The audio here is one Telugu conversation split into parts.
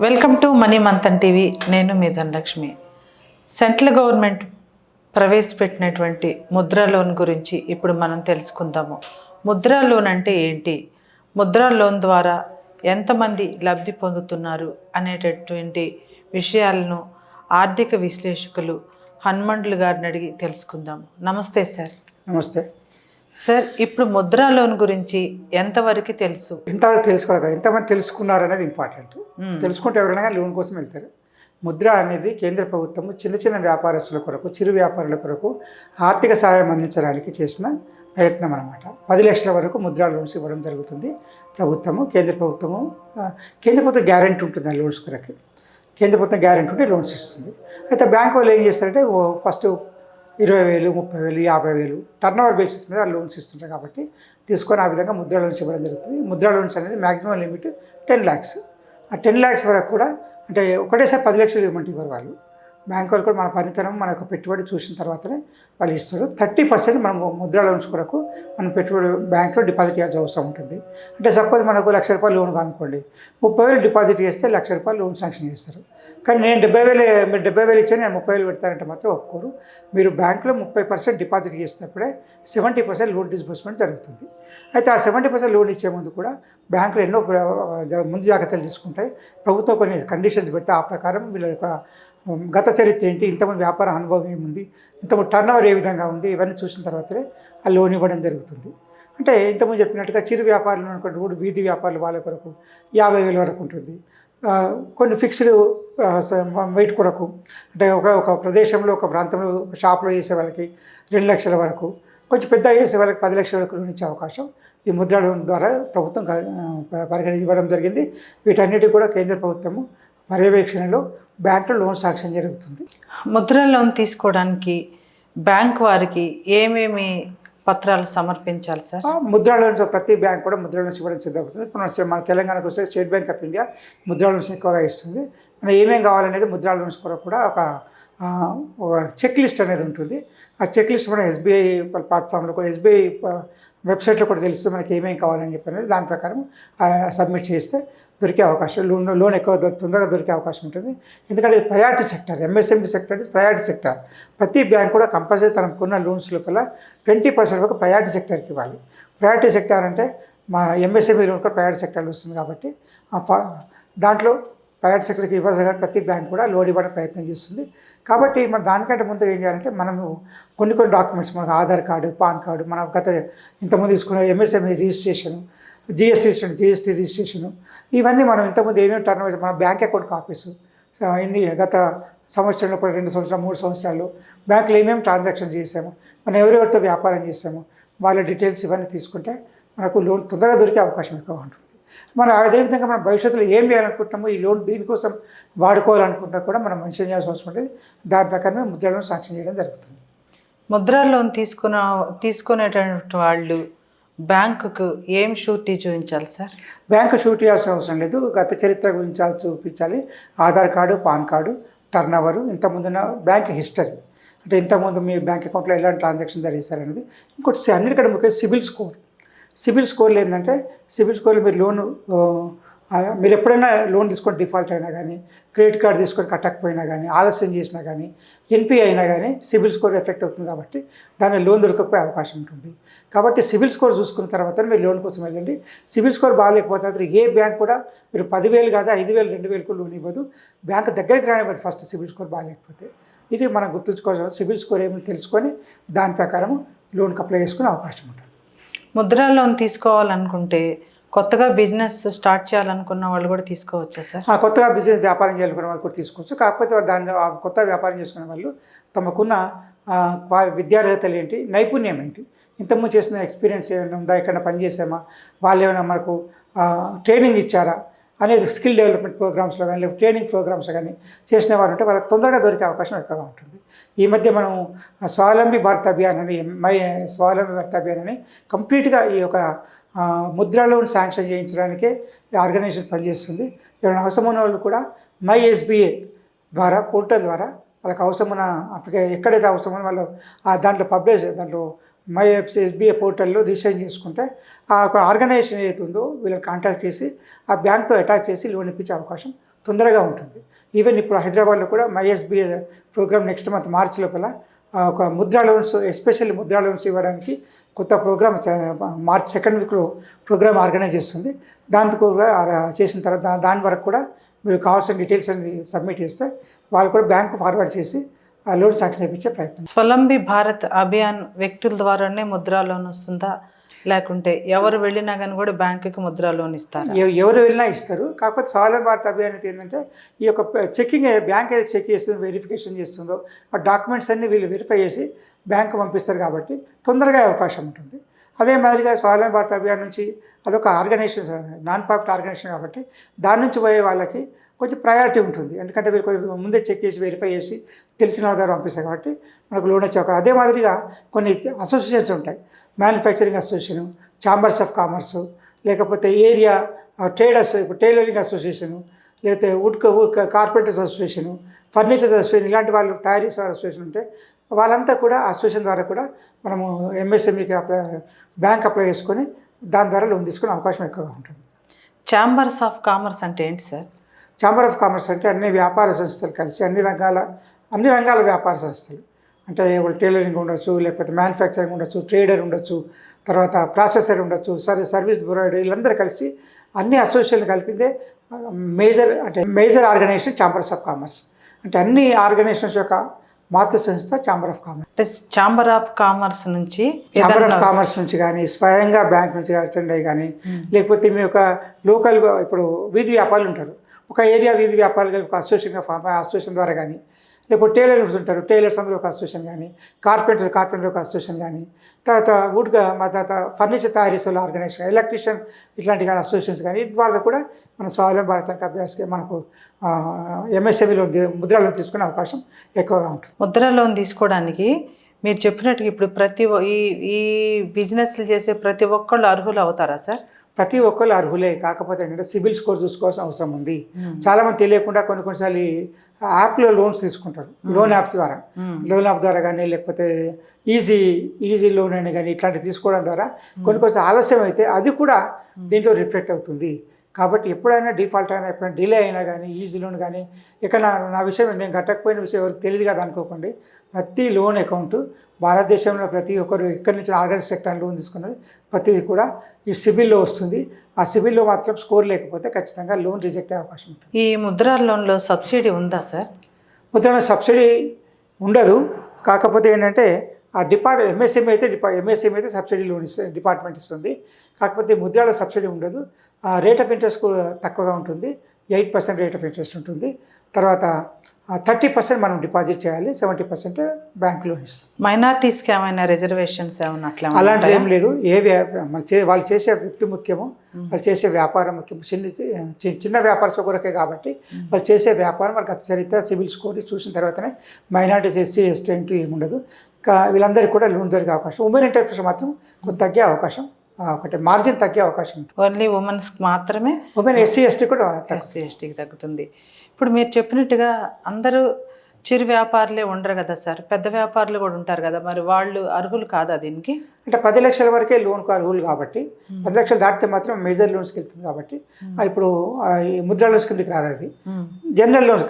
Welcome to money Manthan TV. నేను మీ ధనలక్ష్మి. సెంట్రల్ గవర్నమెంట్ ప్రవేశపెట్టినటువంటి ముద్రా లోన్ గురించి ఇప్పుడు మనం తెలుసుకుందాము. ముద్రా లోన్ అంటే ఏంటి, ముద్రా లోన్ ద్వారా ఎంతమంది లబ్ధి పొందుతున్నారు అనేటటువంటి విషయాలను ఆర్థిక విశ్లేషకులు హనుమంతులు గారిని అడిగి తెలుసుకుందాము. నమస్తే సార్. నమస్తే సార్, ఇప్పుడు ముద్రా లోన్ గురించి ఎంతవరకు తెలుసు? ఎంతవరకు తెలుసుకోవాలి, ఎంతమంది తెలుసుకున్నారు అనేది ఇంపార్టెంట్. తెలుసుకుంటే ఎవరైనా లోన్ కోసం వెళ్తారు. ముద్ర అనేది కేంద్ర ప్రభుత్వం చిన్న చిన్న వ్యాపారస్తుల కొరకు, చిరు వ్యాపారుల కొరకు ఆర్థిక సహాయం అందించడానికి చేసిన ప్రయత్నం అనమాట. 10 లక్షల వరకు ముద్రా లోన్స్ ఇవ్వడం జరుగుతుంది. కేంద్ర ప్రభుత్వం గ్యారెంటీ ఉంటుంది ఆ లోన్స్ కొరకు. కేంద్ర ప్రభుత్వం గ్యారెంటీ ఉంటే లోన్స్ ఇస్తుంది. అయితే బ్యాంక్ వాళ్ళు ఏం చేస్తారంటే ఫస్ట్ 20,000, 30,000, 50,000 టర్నోవర్ బేసిస్ మీద లోన్స్ ఇస్తుంటారు. కాబట్టి తీసుకొని ఆ విధంగా ముద్రా లోన్స్ ఇవ్వడం జరుగుతుంది. ముద్రా లోన్స్ అనేది మ్యాక్సిమం లిమిట్ 10 lakhs. ఆ 10 lakhs వరకు కూడా అంటే ఒకటేసారి 10 లక్షలు ఇవ్వమంటే ఇవ్వరు వాళ్ళు. బ్యాంక్ వాళ్ళు కూడా మన పనితనం, మన యొక్క పెట్టుబడి చూసిన తర్వాతనే వాళ్ళు ఇస్తారు. 30% మనం ముద్రా లోన్స్ కొరకు మనం పెట్టుబడి బ్యాంక్లో డిపాజిట్ చేయాల్సిన అవసరం ఉంటుంది. అంటే సపోజ్ మనకు ₹1,00,000 లోన్ కానుకోండి, 30,000 డిపాజిట్ చేస్తే ₹1,00,000 లోన్ శాంక్షన్ చేస్తారు. కానీ నేను 70,000 మీరు 70,000 ఇచ్చాను, నేను 30,000 పెడతానంటే మాత్రం ఒప్పుకోరు. మీరు బ్యాంకులో 30% డిపాజిట్ చేసినప్పుడే 70% లోన్ డిస్బర్స్మెంట్ జరుగుతుంది. అయితే ఆ 70% లోన్ ఇచ్చే ముందు కూడా బ్యాంకులు ఎన్నో ముందు జాగ్రత్తలు తీసుకుంటాయి. ప్రభుత్వం కొన్ని కండిషన్స్ పెడితే ఆ ప్రకారం వీళ్ళ యొక్క గత చరిత్ర ఏంటి, ఇంతమంది వ్యాపార అనుభవం ఏముంది, ఇంతమంది టర్నోవర్ ఏ విధంగా ఉంది, ఇవన్నీ చూసిన తర్వాతనే ఆ లోన్ ఇవ్వడం జరుగుతుంది. అంటే ఇంతకుముందు చెప్పినట్టుగా చిరు వ్యాపారులు అనుకుంటే కూడా వీధి వ్యాపారులు వాళ్ళ కొరకు 50,000 వరకు ఉంటుంది. కొన్ని ఫిక్స్డ్ వెయిట్ కొరకు అంటే ఒక ప్రదేశంలో, ఒక ప్రాంతంలో, ఒక షాప్లో చేసే వాళ్ళకి 2 లక్షల వరకు, కొంచెం పెద్ద చేసే వాళ్ళకి 10 లక్షల వరకు లోన్ ఇచ్చే అవకాశం ఈ ముద్రా లోన్ ద్వారా ప్రభుత్వం ఇవ్వడం జరిగింది. వీటన్నిటికీ కూడా కేంద్ర ప్రభుత్వము పర్యవేక్షణలో బ్యాంకులో లోన్ శాంక్షన్ జరుగుతుంది. ముద్రా లోన్ తీసుకోవడానికి బ్యాంక్ వారికి ఏమేమి పత్రాలు సమర్పించాలి సార్? ముద్రా లోన్స్ ప్రతి బ్యాంక్ కూడా ముద్రా లోన్స్ ఇవ్వడం సిద్ధమవుతుంది. ఇప్పుడు మన తెలంగాణకు వస్తే state bank of India Mudra loans ఎక్కువగా ఇస్తుంది. మనం ఏమేమి కావాలనేది ముద్రా లోన్స్ కొరకు కూడా ఒక చెక్ లిస్ట్ అనేది ఉంటుంది. ఆ చెక్ లిస్ట్ మన SBI ప్లాట్ఫామ్లో కూడా, SBI వెబ్సైట్లో కూడా తెలుస్తుంది మనకి ఏమేమి కావాలని చెప్పి అనేది. దాని ప్రకారం సబ్మిట్ చేస్తే దొరికే అవకాశం, లోన్ ఎక్కువ తొందరగా దొరికే అవకాశం ఉంటుంది. ఎందుకంటే ఇది ప్రయారిటీ సెక్టర్, MSME సెక్టర్ ఇది ప్రయారిటీ సెక్టర్. ప్రతి బ్యాంక్ కూడా కంపల్సరీ తనకున్న లోన్స్ లోపల 20% వరకు ప్రయారిటీ సెక్టర్కి ఇవ్వాలి. ప్రయారిటీ సెక్టర్ అంటే మా MSME లోన్ కూడా ప్రయారిటీ సెక్టర్లో వస్తుంది. కాబట్టి దాంట్లో ప్రయారిటీ సెక్టర్కి ఇవ్వాల్సిన ప్రతి బ్యాంక్ కూడా లోన్ ఇవ్వడానికి ప్రయత్నం చేస్తుంది. కాబట్టి మన దానికంటే ముందు ఏం చేయాలంటే మనము కొన్ని డాక్యుమెంట్స్, మనకు ఆధార్ కార్డు, పాన్ కార్డు, మన ఇంతకుముందు తీసుకున్న MSME రిజిస్ట్రేషను, GST రిజిస్ట్రేషను, ఇవన్నీ మనం ఇంతకుముందు ఏమేమి టర్నోవర్, మన బ్యాంక్ అకౌంట్ కాపీసు, గత సంవత్సరంలో కూడా 2 సంవత్సరాలు 3 సంవత్సరాలు బ్యాంకులో ఏమేమి ట్రాన్సాక్షన్ చేసాము, మనం ఎవరెవరితో వ్యాపారం చేసాము, వాళ్ళ డీటెయిల్స్ ఇవన్నీ తీసుకుంటే మనకు లోన్ తొందరగా దొరికే అవకాశం ఎక్కువ ఉంటుంది. మనం అదేవిధంగా మనం భవిష్యత్తులో ఏం చేయాలనుకుంటున్నామో, ఈ లోన్ దీనికోసం వాడుకోవాలనుకుంటా కూడా మనం మెన్షన్ చేయాల్సిన అవసరం ఉంటుంది. దాని ప్రకారమే ముద్రా లోన్ శాంక్షన్ చేయడం జరుగుతుంది. ముద్రా లోన్ తీసుకునేటువంటి వాళ్ళు బ్యాంకుకు ఏం షూరిటీ చూపించాలి సార్? బ్యాంకు షూరిటీ ఇవ్వాల్సిన అవసరం లేదు. గత చరిత్ర గురించి చూపించాలి. Aadhaar card, PAN card, turnover, ఇంతకుముందున్న బ్యాంక్ హిస్టరీ, అంటే ఇంతకుముందు మీ బ్యాంక్ అకౌంట్లో ఎలాంటి ట్రాన్సాక్షన్ జరిగిస్తారనేది. ఇంకోటి అన్నిటికంటే ముఖ్యంగా సిబిల్ స్కోర్లు ఏంటంటే, సిబిల్ స్కోర్లు మీరు ఎప్పుడైనా లోన్ తీసుకొని డిఫాల్ట్ అయినా కానీ, క్రెడిట్ కార్డు తీసుకొని కట్టకపోయినా కానీ, ఆలస్యం చేసినా కానీ, NPA అయినా కానీ సిబిల్ స్కోర్ ఎఫెక్ట్ అవుతుంది. కాబట్టి దాని లోన్ దొరకకపోయే అవకాశం ఉంటుంది. కాబట్టి సిబిల్ స్కోర్ చూసుకున్న తర్వాత మీరు లోన్ కోసం వెళ్ళండి. సిబిల్ స్కోర్ బాగాలేకపోతే ఏ బ్యాంక్ కూడా మీరు 10,000 కాదు 5,000, 2,000 లోన్ ఇవ్వదు. బ్యాంక్ దగ్గరికి రానివ్వదు ఫస్ట్ సిబిల్ స్కోర్ బాగాలేకపోతే. ఇది మనం గుర్తుంచుకోవాల్సిన, సిబిల్ స్కోర్ ఏమో తెలుసుకొని దాని ప్రకారం లోన్కి అప్లై చేసుకునే అవకాశం ఉంటుంది. ముద్రా లోన్ తీసుకోవాలనుకుంటే కొత్తగా బిజినెస్ స్టార్ట్ చేయాలనుకున్న వాళ్ళు కూడా తీసుకోవచ్చా సార్? కొత్తగా బిజినెస్ వ్యాపారం చేయాలనుకున్న వాళ్ళు కూడా తీసుకోవచ్చు. కాకపోతే కొత్త వ్యాపారం చేసుకునే వాళ్ళు తమకున్న విద్యార్హతలు ఏంటి, నైపుణ్యం ఏంటి, ఇంతకుముందు చేసిన ఎక్స్పీరియన్స్ ఏమైనా ఉందా, ఎక్కడైనా పనిచేసామా, వాళ్ళు ఏమైనా మనకు ట్రైనింగ్ ఇచ్చారా అనేది స్కిల్ డెవలప్మెంట్ ప్రోగ్రామ్స్లో కానీ, లేకపోతే ట్రైనింగ్ ప్రోగ్రామ్స్ కానీ చేసిన వారు ఉంటే వాళ్ళకి తొందరగా దొరికే అవకాశం ఎక్కువగా ఉంటుంది. ఈ మధ్య మనం స్వావలంబి భారత్ అభియాన్ అని, స్వావలంబి భారత్ అభియాన్ అని కంప్లీట్గా ఈ యొక్క ముద్రా లోన్ శాంక్షన్ చేయించడానికే ఆర్గనైజేషన్ పనిచేస్తుంది. ఎవరైనా అవసరం ఉన్న వాళ్ళు కూడా MySBA ద్వారా, పోర్టల్ ద్వారా వాళ్ళకి అవసరమైన ఎక్కడైతే అవసరమో వాళ్ళు దాంట్లో దాంట్లో MySBA పోర్టల్లో రిజిస్ట్రేషన్ చేసుకుంటే ఆ ఒక ఆర్గనైజేషన్ ఏదైతే ఉందో వీళ్ళని కాంటాక్ట్ చేసి ఆ బ్యాంక్తో అటాచ్ చేసి లోన్ ఇప్పించే అవకాశం తొందరగా ఉంటుంది. ఈవెన్ ఇప్పుడు హైదరాబాద్లో కూడా MySBI ప్రోగ్రామ్ నెక్స్ట్ మంత్ మార్చి లోపల ఒక Mudra loans, especially Mudra loans ఇవ్వడానికి కొత్త ప్రోగ్రామ్ మార్చ్ 2nd వీక్లో ప్రోగ్రామ్ ఆర్గనైజ్ చేస్తుంది. దాంతో కూడా చేసిన తర్వాత దాని వరకు కూడా మీరు కావాల్సిన డీటెయిల్స్ అనేది సబ్మిట్ చేస్తే వాళ్ళు కూడా బ్యాంకు ఫార్వర్డ్ చేసి ఆ లోన్ శాంక్షన్ చేయించే ప్రయత్నం. స్వలంబి భారత్ అభియాన్ వ్యక్తుల ద్వారానే ముద్రా లోన్ వస్తుందా, లేకుంటే ఎవరు వెళ్ళినా కానీ కూడా బ్యాంకుకి ముద్రా లోన్ ఇస్తారు? ఎవరు వెళ్ళినా ఇస్తారు. కాకపోతే స్వలంబి భారత్ అభియాన్ అయితే ఏంటంటే ఈ యొక్క చెకింగ్ బ్యాంక్ ఏదైతే చెక్ చేస్తుందో, వెరిఫికేషన్ చేస్తుందో ఆ డాక్యుమెంట్స్ అన్నీ వీళ్ళు వెరిఫై చేసి బ్యాంకు పంపిస్తారు కాబట్టి తొందరగా అవకాశం ఉంటుంది. అదే మాదిరిగా స్వలంబి భారత్ అభియాన్ నుంచి అదొక ఆర్గనైజేషన్, నాన్ ప్రాఫిట్ ఆర్గనైజేషన్ కాబట్టి దాని నుంచి పోయే వాళ్ళకి కొంచెం ప్రయారిటీ ఉంటుంది. ఎందుకంటే వీళ్ళు కొంచెం ముందే చెక్ చేసి వెరిఫై చేసి తెలిసిన వాళ్ళ ద్వారా పంపిస్తారు కాబట్టి మనకు లోన్ వచ్చే అవకాశం. అదే మాదిరిగా కొన్ని అసోసియేషన్స్ ఉంటాయి, manufacturing association, chambers of commerce, లేకపోతే ఏరియా ట్రేడర్స్, ఇప్పుడు టైలరింగ్ అసోసియేషను, లేకపోతే wood carpenters association, furnitures association, ఇలాంటి వాళ్ళు తయారీ అసోసియేషన్ ఉంటే వాళ్ళంతా కూడా అసోసియేషన్ ద్వారా కూడా మనము MSMEకి బ్యాంక్ అప్లై చేసుకొని దాని ద్వారా లోన్ తీసుకునే అవకాశం ఎక్కువగా ఉంటుంది. ఛాంబర్స్ ఆఫ్ కామర్స్ అంటే ఏంటి సార్? ఛాంబర్ ఆఫ్ కామర్స్ అంటే అన్ని వ్యాపార సంస్థలు కలిసి అన్ని రంగాల వ్యాపార సంస్థలు అంటే టైలరింగ్ ఉండొచ్చు, లేకపోతే మ్యానుఫ్యాక్చరింగ్ ఉండొచ్చు, ట్రేడర్ ఉండొచ్చు, తర్వాత ప్రాసెసర్ ఉండొచ్చు, సర్వీస్ ప్రొవైడర్, వీళ్ళందరూ కలిసి అన్ని అసోసియేషన్లు కలిపిందే major organisation chambers of commerce. అంటే అన్ని ఆర్గనైజేషన్స్ యొక్క మాతృ సంస్థ ఛాంబర్ ఆఫ్ కామర్స్. అంటే ఛాంబర్ ఆఫ్ కామర్స్ నుంచి కానీ స్వయంగా బ్యాంక్ నుంచి అటెండ్ అయ్యి కానీ, లేకపోతే మీ యొక్క లోకల్ ఇప్పుడు వీధి వ్యాపారులు ఉంటారు, ఒక ఏరియా వీధి వ్యాపారులు ఒక అసోసియేషన్ ద్వారా కానీ, లేకపోతే టైలర్స్ ఉంటారు, టైలర్స్ అందరూ ఒక అసోసియేషన్ కానీ, కార్పెంటర్ ఒక అసోసియేషన్ కానీ, తర్వాత తర్వాత ఫర్నిచర్ తయారీ చేసే ఆర్గనైజేషన్, ఎలక్ట్రీషియన్ ఇట్లాంటి కానీ అసోసియేషన్స్ కానీ, ద్వారా కూడా మన స్వలంబి భారత్ అభ్యాసకి మనకు MSME లోన్ ముద్రా లోన్ తీసుకునే అవకాశం ఎక్కువగా ఉంటుంది. ముద్రా లోన్ తీసుకోవడానికి మీరు చెప్పినట్టుగా ఇప్పుడు ఈ బిజినెస్లు చేసే ప్రతి ఒక్కళ్ళు అర్హులు అవుతారా సార్? ప్రతి ఒక్కళ్ళు అర్హులే. కాకపోతే ఏంటంటే సిబిల్ స్కోర్ చూసుకోవాల్సిన అవసరం ఉంది. చాలామంది తెలియకుండా కొన్నిసార్లు యాప్లో లోన్స్ తీసుకుంటారు, లోన్ యాప్ ద్వారా కానీ, లేకపోతే ఈజీ లోన్ అని కానీ ఇట్లాంటివి తీసుకోవడం ద్వారా కొన్నిసార్లు ఆలస్యం అయితే అది కూడా దీంట్లో రిఫ్లెక్ట్ అవుతుంది. కాబట్టి ఎప్పుడైనా డిఫాల్ట్ అయినా, ఎప్పుడైనా డిలే అయినా కానీ, ఈజీ లోన్ కానీ ఇక్కడ నా విషయం నేను కట్టకపోయిన విషయం ఎవరికి తెలియదు కదా అనుకోకండి. ప్రతి లోన్ అకౌంట్ భారతదేశంలో ప్రతి ఒక్కరు ఇక్కడి నుంచి ఆర్గనైజ్ సెక్టర్ లోన్ తీసుకున్నది ప్రతిదీ కూడా ఈ సిబిల్లో వస్తుంది. ఆ సిబిల్లో మాత్రం స్కోర్ లేకపోతే ఖచ్చితంగా లోన్ రిజెక్ట్ అయ్యే అవకాశం ఉంటుంది. ఈ ముద్రా లోన్లో సబ్సిడీ ఉందా సార్? ముద్రా సబ్సిడీ ఉండదు. కాకపోతే ఏంటంటే ఆ MSME అయితే సబ్సిడీ లోన్ డిపార్ట్మెంట్ ఇస్తుంది. కాకపోతే ముద్రాలో సబ్సిడీ ఉండదు. రేట్ ఆఫ్ ఇంట్రెస్ట్ కూడా తక్కువగా ఉంటుంది, 8% రేట్ ఆఫ్ ఇంట్రెస్ట్ ఉంటుంది. తర్వాత 30% మనం డిపాజిట్ చేయాలి, 70% బ్యాంక్ లోన్ ఇస్తాం. మైనారిటీస్కి ఏమైనా రిజర్వేషన్స్ ఏమన్నా అలాంటివి ఏం లేదు. వాళ్ళు చేసే వృత్తి ముఖ్యము, వాళ్ళు చేసే వ్యాపారం ముఖ్యము. చిన్న వ్యాపార కొరకే కాబట్టి వాళ్ళు చేసే వ్యాపారం వాళ్ళకి గత చరిత్ర, సిబిల్ స్కోర్ చూసిన తర్వాతనే మైనారిటీస్, SC, ST అంటూ ఏమి ఉండదు. వీళ్ళందరికీ కూడా లోన్ దొరికే అవకాశం. ఉమెన్ ఎంటర్ప్రైనర్స్ మాత్రం కొంత తగ్గే అవకాశం, ఒకటి మార్జిన్ తగ్గే అవకాశం ఉంటుంది. ఓన్లీ ఉమెన్స్కి మాత్రమే? ఉమెన్ SC, ST కూడా SC/STకి తగ్గుతుంది. ఇప్పుడు మీరు చెప్పినట్టుగా అందరూ చిరు వ్యాపారులే ఉండరు కదా సార్, పెద్ద వ్యాపారులు కూడా ఉంటారు కదా, మరి వాళ్ళు అర్హులు కాదా దీనికి? అంటే 10 లక్షల వరకే లోన్కు అర్హులు కాబట్టి 10 లక్షలు దాటితే మాత్రం మేజర్ లోన్స్కి వెళ్తుంది కాబట్టి ఇప్పుడు ఈ ముద్రా లోన్స్ కిందకి రాదు. అది జనరల్ లోన్స్,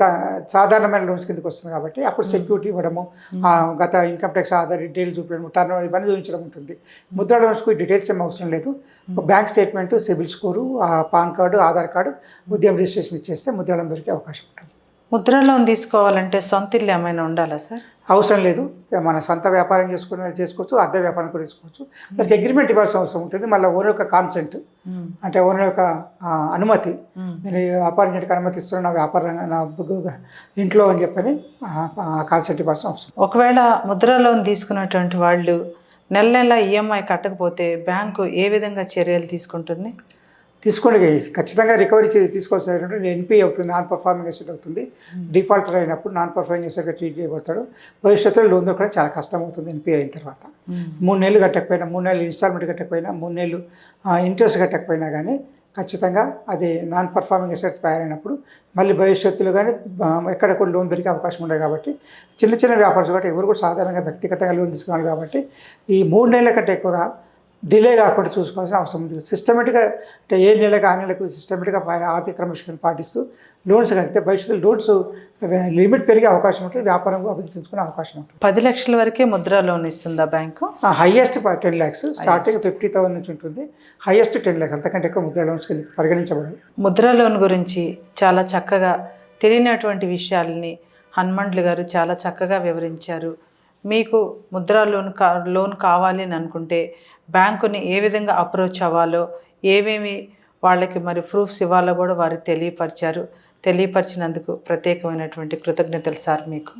సాధారణమైన లోన్స్ కిందకి వస్తుంది కాబట్టి అప్పుడు సెక్యూరిటీ ఇవ్వడము, గత ఇన్కమ్ ట్యాక్స్ ఆధార్ డీటెయిల్స్ చూపించడం, టర్న్ ఓవర్ ఇవన్నీ చూపించడం ఉంటుంది. ముద్రా లోన్స్కు డీటెయిల్స్ ఏం అవసరం లేదు. Bank statement, CIBIL score, pan card, Aadhaar card, ఉద్యమ రిజిస్ట్రేషన్ ఇచ్చేస్తే ముద్రా లోన్ దొరికే అవకాశం ఉంటుంది. ముద్రా లోన్ తీసుకోవాలంటే సొంత ఇల్లు ఏమైనా ఉండాలా సార్? అవసరం లేదు. మన సొంత వ్యాపారం చేసుకోవచ్చు, అద్దె వ్యాపారం కూడా చేసుకోవచ్చు. దానికి అగ్రిమెంట్ ఇవ్వాల్సిన అవసరం ఉంటుంది. మళ్ళీ ఓనర్ యొక్క కాన్సెంట్, అంటే ఓనర్ యొక్క అనుమతి, నేను వ్యాపారం చేయడానికి అనుమతిస్తున్నాను నా వ్యాపారం నా ఇంట్లో అని చెప్పని కాన్సెంట్ ఇవ్వాల్సిన అవసరం. ఒకవేళ ముద్రా లోన్ తీసుకున్నటువంటి వాళ్ళు నెల EMI కట్టకపోతే బ్యాంకు ఏ విధంగా చర్యలు తీసుకుంటుంది? తీసుకోండి, ఖచ్చితంగా రికవరీ తీసుకోవాల్సిన NPA అవుతుంది, నాన్ పర్ఫార్మింగ్ అసెట్ అవుతుంది. డిఫాల్టర్ అయినప్పుడు నాన్ పర్ఫార్మింగ్ అసెట్గా ట్రీట్ చేయబడతాడు. భవిష్యత్తులో లోన్ దొరకడం చాలా కష్టం అవుతుంది. NPA అయిన తర్వాత 3 నెలలు కట్టకపోయినా, 3 నెలలు ఇన్స్టాల్మెంట్ కట్టకపోయినా, 3 నెలలు ఇంట్రెస్ట్ కట్టకపోయినా కానీ ఖచ్చితంగా అది నాన్ పర్ఫార్మింగ్ అసెట్ తయారైనప్పుడు మళ్ళీ భవిష్యత్తులో కానీ ఎక్కడ కూడా లోన్ దొరికే అవకాశం ఉండదు. కాబట్టి చిన్న వ్యాపారాలు కాబట్టి ఎవరు కూడా సాధారణంగా వ్యక్తిగతంగా లోన్ తీసుకోవాలి. కాబట్టి ఈ 3 నెలల కంటే ఎక్కువగా డిలే కాకుండా చూసుకోవాల్సిన అవసరం ఉంది. సిస్టమేటిక్గా అంటే ఏ నెలకు ఆ నెలకు సిస్టమేటిక్గా ఆర్థిక క్రమశిక్షణ పాటిస్తూ లోన్స్ కడితే భవిష్యత్తులో లోన్స్ లిమిట్ పెరిగే అవకాశం ఉంటుంది, వ్యాపారం అభివృద్ధి చెందుకునే అవకాశం ఉంటుంది. 10 లక్షల వరకే ముద్రా లోన్ ఇస్తుందా బ్యాంకు? హైయెస్ట్ 10 lakhs, స్టార్టింగ్ 50,000 నుంచి ఉంటుంది, హైయెస్ట్ 10 lakhs, అంతకంటే ఎక్కువ ముద్రా లోన్స్ కింద పరిగణించబడదు. ముద్రా లోన్ గురించి చాలా చక్కగా తెలియనటువంటి విషయాల్ని హనుమండ్లు గారు చాలా చక్కగా వివరించారు. మీకు ముద్రా లోన్ కావాలి అని అనుకుంటే బ్యాంకుని ఏ విధంగా అప్రోచ్ అవ్వాలో, ఏమేమి వాళ్ళకి మరి ప్రూఫ్స్ ఇవ్వాలో కూడా వారు తెలియపరిచినందుకు ప్రత్యేకమైనటువంటి కృతజ్ఞతలు సార్ మీకు.